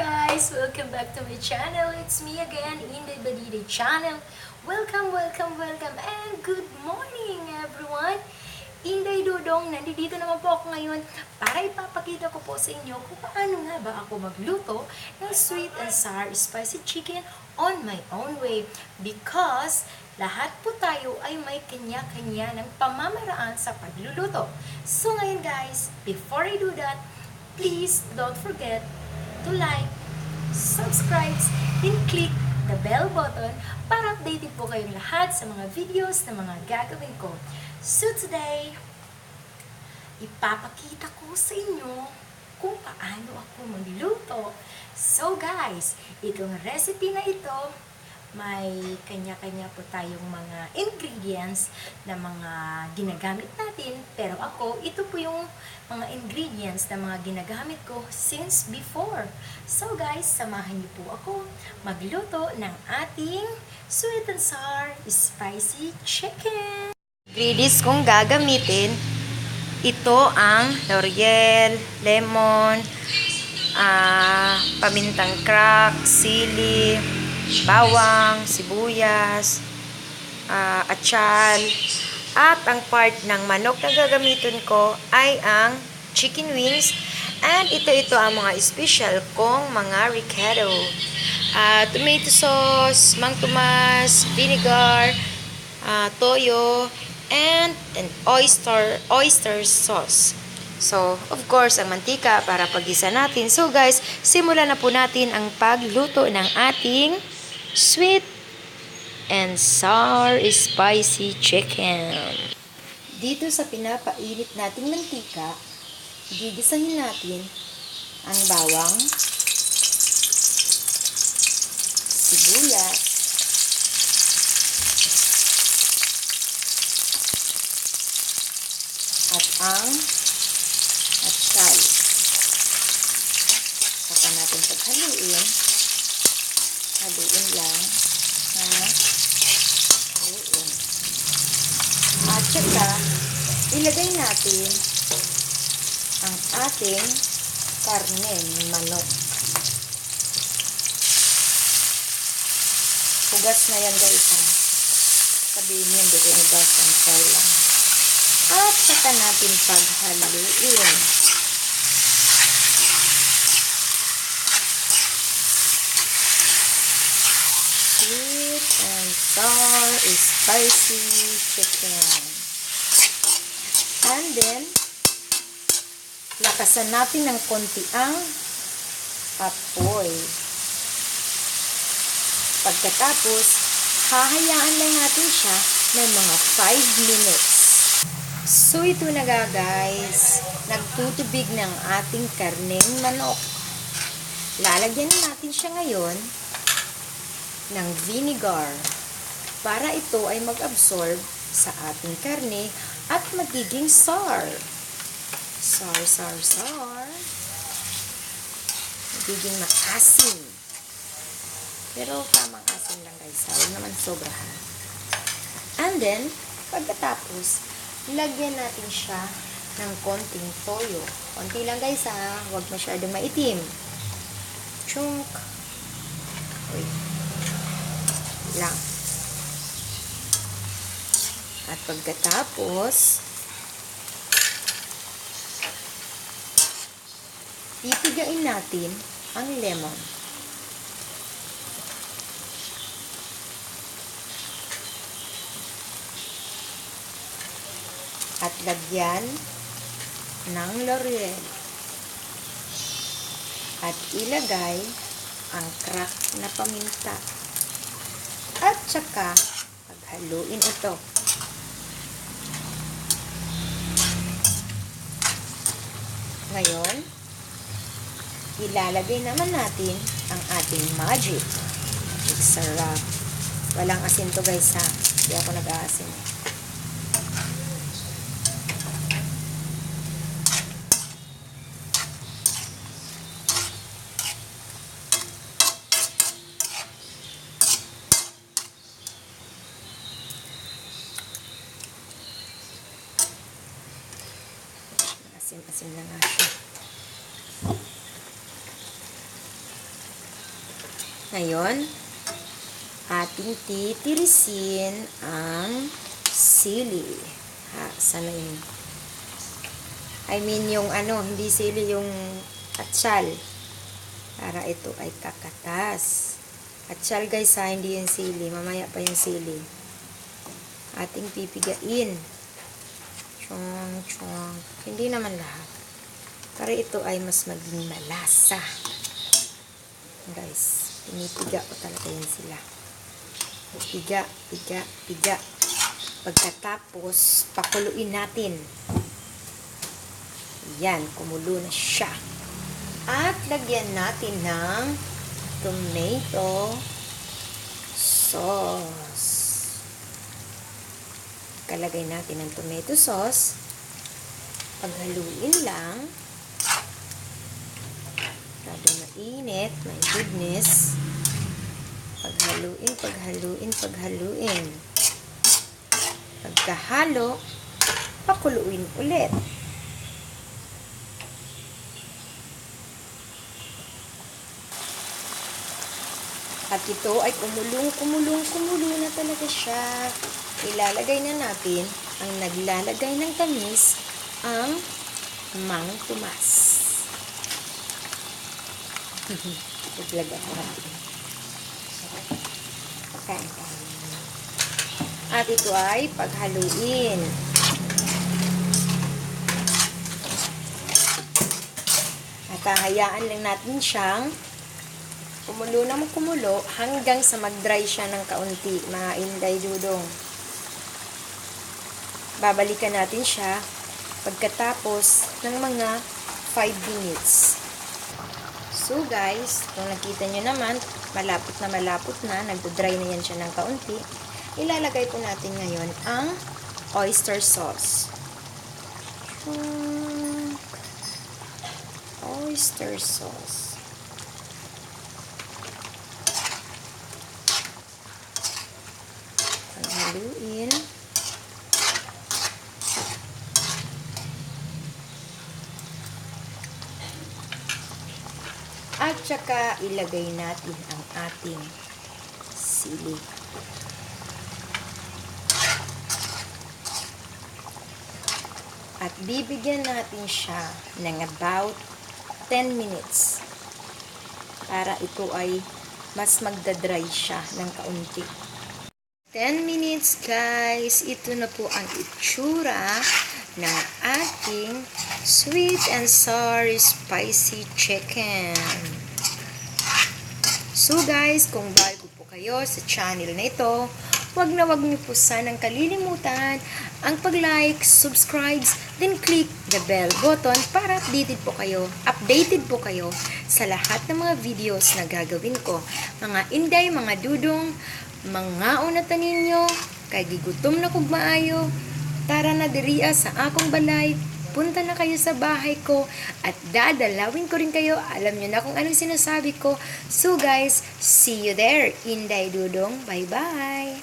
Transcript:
guys! Welcome back to my channel. It's me again, Inday Badide channel. Welcome, welcome, welcome, and good morning everyone! Inday Dudong, nandito naman po ako ngayon para ipapakita ko po sa inyo kung paano nga ba ako magluto ng sweet and sour spicy chicken on my own way. Because lahat po tayo ay may kanya-kanya ng pamamaraan sa pagluluto. So ngayon guys, before I do that, please don't forget to like, subscribe, and click the bell button para updated po kayong lahat sa mga videos na mga gagawin ko. So today, ipapakita ko sa inyo kung paano ako magluto. So guys, itong recipe na ito, may kanya-kanya po tayong mga ingredients na mga ginagamit natin. Pero ako, ito po yung mga ingredients na mga ginagamit ko since before. So guys, samahan niyo po ako magluto ng ating sweet and sour spicy chicken. Ingredients kong gagamitin, ito ang laurel, lemon, pamintang crack, sili, bawang, sibuyas, atsal, at ang part ng manok na gagamitin ko ay ang chicken wings, and ito ang mga special kong mga recado. Tomato sauce, mang tomas, vinegar, toyo, and oyster sauce. So, of course, ang mantika para paggisa natin. So guys, simulan na po natin ang pagluto ng ating sweet and sour spicy chicken. Dito sa pinapainit nating mantika, gigisahin natin ang bawang, sibuyas, at ang atsal. Saka natin paghaluin. Haluin lang. Haluin. At saka, ilagay natin ang ating karne ng manok. Hugas na yan guys ha. Sabihin nyo, hindi ko hugas ang try lang. At saka natin paghaluin. Sweet and sour spicy chicken. And then, lakasan natin ng konti ang apoy. Pagkatapos, hahayaan lang natin siya ng mga 5 minutes. So, ito na guys. Nagtutubig ng ating karneng manok. Lalagyan natin siya ngayon ng vinegar para ito ay mag-absorb sa ating karne at magiging sour. Sour. Magiging maasim. Pero tamang asim lang guys. Huwag naman sobrahan. And then, pagkatapos, lagyan natin siya ng konting toyo. Konti lang guys ha. Huwag masyadong maitim. Chunk. Uy. Lang. At pagkatapos, pipigain natin ang lemon. At lagyan ng laurel. At ilagay ang crack na paminta. At saka, paghaluin ito. Ngayon, ilalagay naman natin ang ating magic sarap. Walang asin to guys ha. Hindi ako nag-aasin. Asim-asim na nga siya. Ngayon, ating titirisin ang sili. Sana yun? I mean, yung hindi sili, yung atsal. Para ito ay kakatas. Atsal guys hindi yung sili. Mamaya pa yung sili. Ating pipigain. Chong, chong. Hindi naman lahat. Para ito ay mas maging malasa. Guys, pinipiga ko talaga yan sila. Piga, piga, piga. Pagkatapos, pakuluin natin. Yan, kumulo na siya. At lagyan natin ng tomato sauce. Kalagay natin ng tomato sauce. Paghaluin lang. Masyado mainit. My goodness. Paghaluin, paghaluin, paghaluin. Pagkahalo, pakuluin ulit. At ito ay kumulong na talaga siya. Ilalagay na natin ang naglalagay ng tamis, ang Mang Tomas. Iglagay natin. Okay. At ito ay paghaluin. At hahayaan lang natin siyang kumulo na kumulo hanggang sa mag-dry siya ng kaunti, mga Inday Dudong. Babalikan natin siya pagkatapos ng mga 5 minutes. So guys, kung nakita nyo naman, malapot na, nagdo-dry na yan siya ng kaunti. Ilalagay po natin ngayon ang oyster sauce. Oyster sauce. Haluin. At saka ilagay natin ang ating sili. At bibigyan natin siya ng about 10 minutes para ito ay mas magdadry siya ng kaunti. 10 minutes guys, ito na po ang itsura ng ating sweet and sour spicy chicken. So guys, kung bago po kayo sa channel na ito, wag niyo po sanang kalilimutan ang pag-like, subscribe, then click the bell button para updated po kayo sa lahat ng mga videos na gagawin ko. Mga Inday, mga Dudong, mga unatan ninyo, kay gigutom na kog maayo, tara na diriya sa akong balay, punta na kayo sa bahay ko, at dadalawin ko rin kayo, alam nyo na kung anong sinasabi ko. So guys, see you there, Inday Dudong, bye bye!